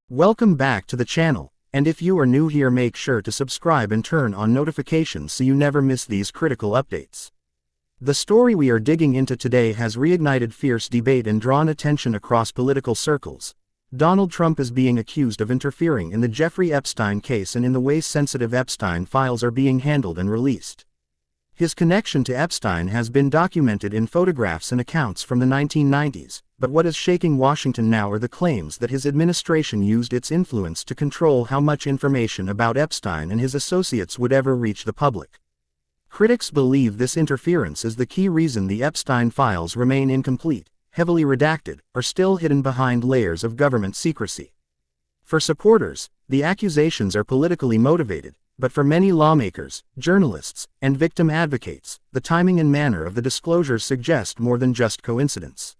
Welcome back to the channel, and if you are new here, make sure to subscribe and turn on notifications so you never miss these critical updates. The story we are digging into today has reignited fierce debate and drawn attention across political circles. Donald Trump is being accused of interfering in the Jeffrey Epstein case and in the way sensitive Epstein files are being handled and released. His connection to Epstein has been documented in photographs and accounts from the 1990s, but what is shaking Washington now are the claims that his administration used its influence to control how much information about Epstein and his associates would ever reach the public. Critics believe this interference is the key reason the Epstein files remain incomplete, heavily redacted, or still hidden behind layers of government secrecy. For supporters, the accusations are politically motivated, but for many lawmakers, journalists, and victim advocates, the timing and manner of the disclosures suggest more than just coincidence.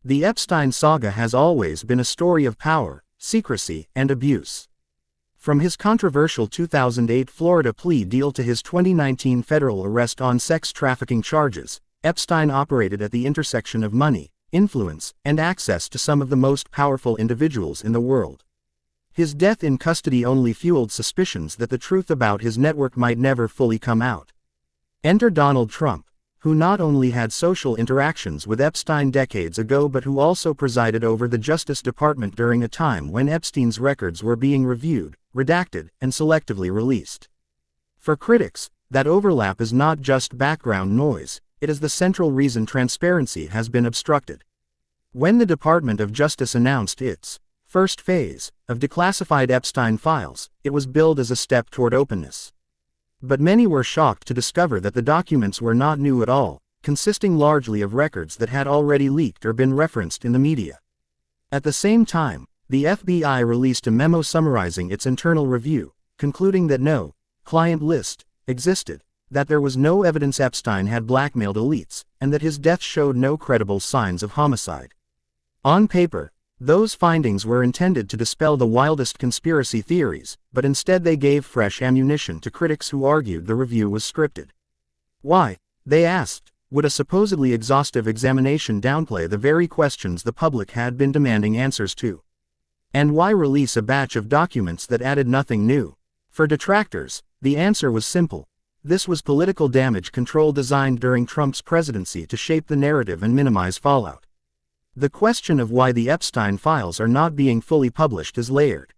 The Epstein saga has always been a story of power, secrecy, and abuse. From his controversial 2008 Florida plea deal to his 2019 federal arrest on sex trafficking charges, Epstein operated at the intersection of money, influence, and access to some of the most powerful individuals in the world. His death in custody only fueled suspicions that the truth about his network might never fully come out. Enter Donald Trump, who not only had social interactions with Epstein decades ago but who also presided over the Justice Department during a time when Epstein's records were being reviewed, redacted, and selectively released. For critics, that overlap is not just background noise, it is the central reason transparency has been obstructed. When the Department of Justice announced its first phase of declassified Epstein files, it was billed as a step toward openness. But many were shocked to discover that the documents were not new at all, consisting largely of records that had already leaked or been referenced in the media. At the same time, the FBI released a memo summarizing its internal review, concluding that no client list existed, that there was no evidence Epstein had blackmailed elites, and that his death showed no credible signs of homicide. On paper, those findings were intended to dispel the wildest conspiracy theories, but instead they gave fresh ammunition to critics who argued the review was scripted. Why, they asked, would a supposedly exhaustive examination downplay the very questions the public had been demanding answers to? And why release a batch of documents that added nothing new? For detractors, the answer was simple. This was political damage control designed during Trump's presidency to shape the narrative and minimize fallout. The question of why the Epstein files are not being fully published is layered.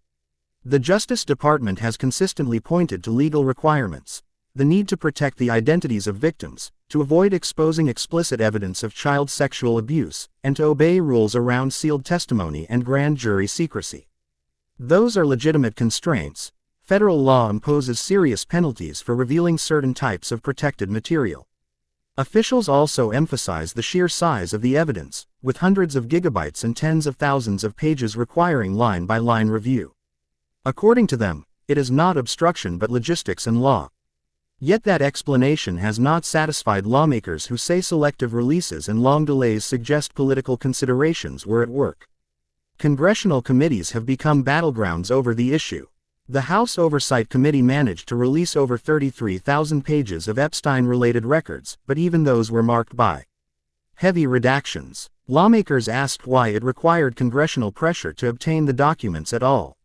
The Justice Department has consistently pointed to legal requirements, the need to protect the identities of victims, to avoid exposing explicit evidence of child sexual abuse, and to obey rules around sealed testimony and grand jury secrecy. Those are legitimate constraints. Federal law imposes serious penalties for revealing certain types of protected material. Officials also emphasize the sheer size of the evidence, with hundreds of gigabytes and tens of thousands of pages requiring line-by-line review. According to them, it is not obstruction but logistics and law. Yet that explanation has not satisfied lawmakers who say selective releases and long delays suggest political considerations were at work. Congressional committees have become battlegrounds over the issue. The House Oversight Committee managed to release over 33,000 pages of Epstein-related records, but even those were marked by heavy redactions. Lawmakers asked why it required congressional pressure to obtain the documents at all.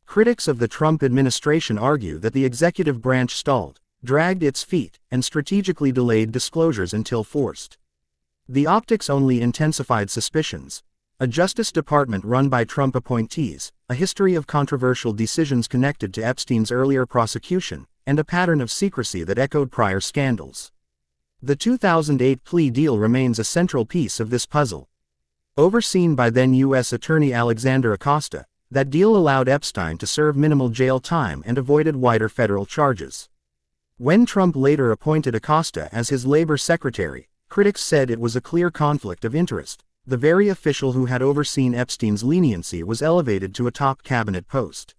Critics of the Trump administration argue that the executive branch stalled, dragged its feet, and strategically delayed disclosures until forced. The optics only intensified suspicions. A Justice Department run by Trump appointees, a history of controversial decisions connected to Epstein's earlier prosecution, and a pattern of secrecy that echoed prior scandals. The 2008 plea deal remains a central piece of this puzzle. Overseen by then U.S. Attorney Alexander Acosta, that deal allowed Epstein to serve minimal jail time and avoided wider federal charges. When Trump later appointed Acosta as his labor secretary, critics said it was a clear conflict of interest. The very official who had overseen Epstein's leniency was elevated to a top cabinet post.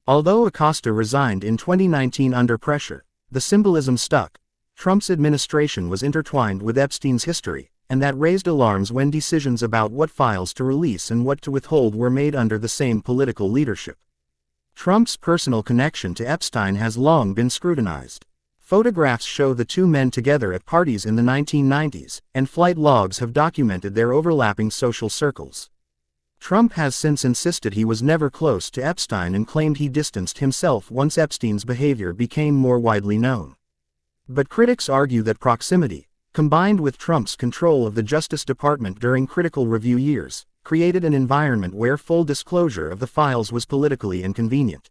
Although Acosta resigned in 2019 under pressure, the symbolism stuck. Trump's administration was intertwined with Epstein's history, and that raised alarms when decisions about what files to release and what to withhold were made under the same political leadership. Trump's personal connection to Epstein has long been scrutinized. Photographs show the two men together at parties in the 1990s, and flight logs have documented their overlapping social circles. Trump has since insisted he was never close to Epstein and claimed he distanced himself once Epstein's behavior became more widely known. But critics argue that proximity, combined with Trump's control of the Justice Department during critical review years, created an environment where full disclosure of the files was politically inconvenient.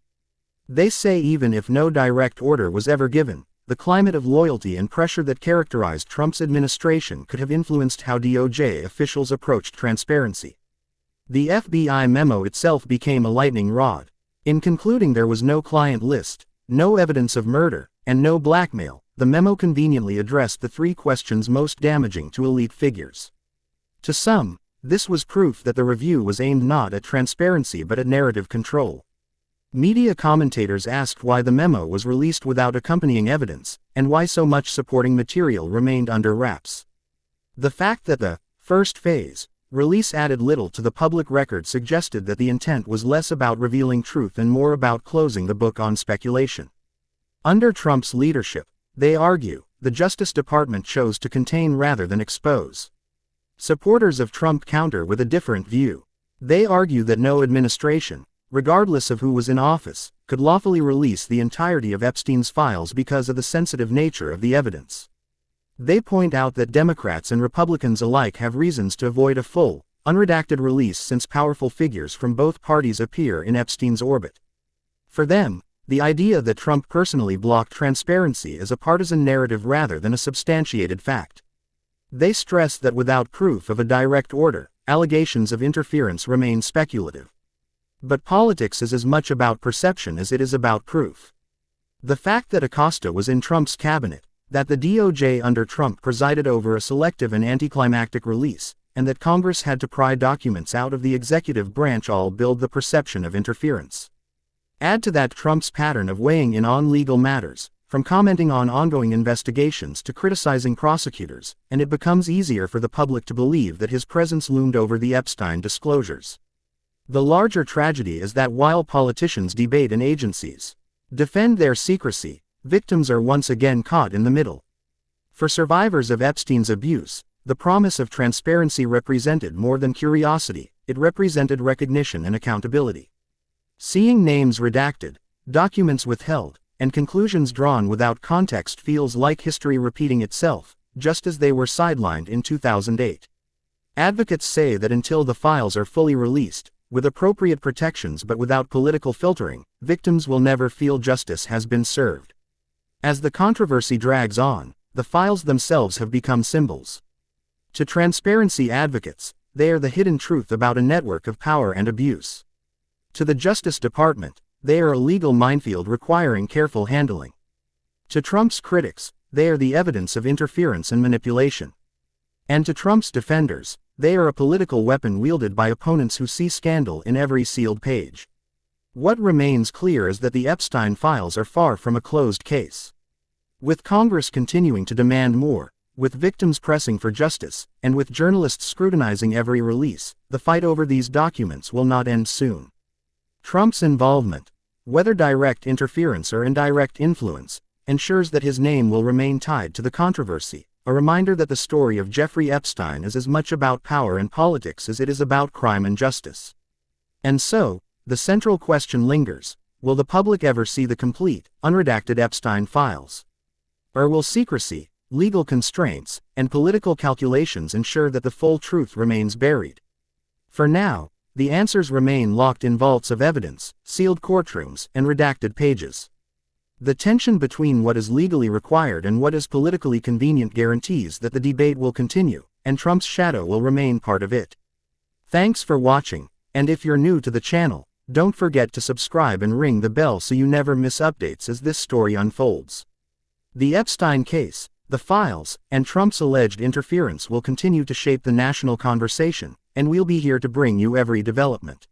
They say even if no direct order was ever given, the climate of loyalty and pressure that characterized Trump's administration could have influenced how DOJ officials approached transparency. The FBI memo itself became a lightning rod. In concluding there was no client list, no evidence of murder, and no blackmail, the memo conveniently addressed the three questions most damaging to elite figures. To some, this was proof that the review was aimed not at transparency but at narrative control. Media commentators asked why the memo was released without accompanying evidence, and why so much supporting material remained under wraps. The fact that the first phase release added little to the public record suggested that the intent was less about revealing truth and more about closing the book on speculation. Under Trump's leadership, they argue, the Justice Department chose to contain rather than expose. Supporters of Trump counter with a different view. They argue that no administration, regardless of who was in office, could lawfully release the entirety of Epstein's files because of the sensitive nature of the evidence. They point out that Democrats and Republicans alike have reasons to avoid a full, unredacted release since powerful figures from both parties appear in Epstein's orbit. For them, the idea that Trump personally blocked transparency is a partisan narrative rather than a substantiated fact. They stress that without proof of a direct order, allegations of interference remain speculative. But politics is as much about perception as it is about proof. The fact that Acosta was in Trump's cabinet, that the DOJ under Trump presided over a selective and anticlimactic release, and that Congress had to pry documents out of the executive branch all build the perception of interference. Add to that Trump's pattern of weighing in on legal matters, from commenting on ongoing investigations to criticizing prosecutors, and it becomes easier for the public to believe that his presence loomed over the Epstein disclosures. The larger tragedy is that while politicians debate and agencies defend their secrecy, victims are once again caught in the middle. For survivors of Epstein's abuse, the promise of transparency represented more than curiosity, it represented recognition and accountability. Seeing names redacted, documents withheld, and conclusions drawn without context feels like history repeating itself, just as they were sidelined in 2008. Advocates say that until the files are fully released, with appropriate protections but without political filtering, victims will never feel justice has been served. As the controversy drags on, the files themselves have become symbols. To transparency advocates, they are the hidden truth about a network of power and abuse. To the Justice Department, they are a legal minefield requiring careful handling. To Trump's critics, they are the evidence of interference and manipulation. And to Trump's defenders, they are a political weapon wielded by opponents who see scandal in every sealed page. What remains clear is that the Epstein files are far from a closed case. With Congress continuing to demand more, with victims pressing for justice, and with journalists scrutinizing every release, the fight over these documents will not end soon. Trump's involvement, whether direct interference or indirect influence, ensures that his name will remain tied to the controversy, a reminder that the story of Jeffrey Epstein is as much about power and politics as it is about crime and justice. And so, the central question lingers, will the public ever see the complete, unredacted Epstein files? Or will secrecy, legal constraints, and political calculations ensure that the full truth remains buried? For now, the answers remain locked in vaults of evidence, sealed courtrooms, and redacted pages. The tension between what is legally required and what is politically convenient guarantees that the debate will continue, and Trump's shadow will remain part of it. Thanks for watching, and if you're new to the channel, don't forget to subscribe and ring the bell so you never miss updates as this story unfolds. The Epstein case, the files, and Trump's alleged interference will continue to shape the national conversation, and we'll be here to bring you every development.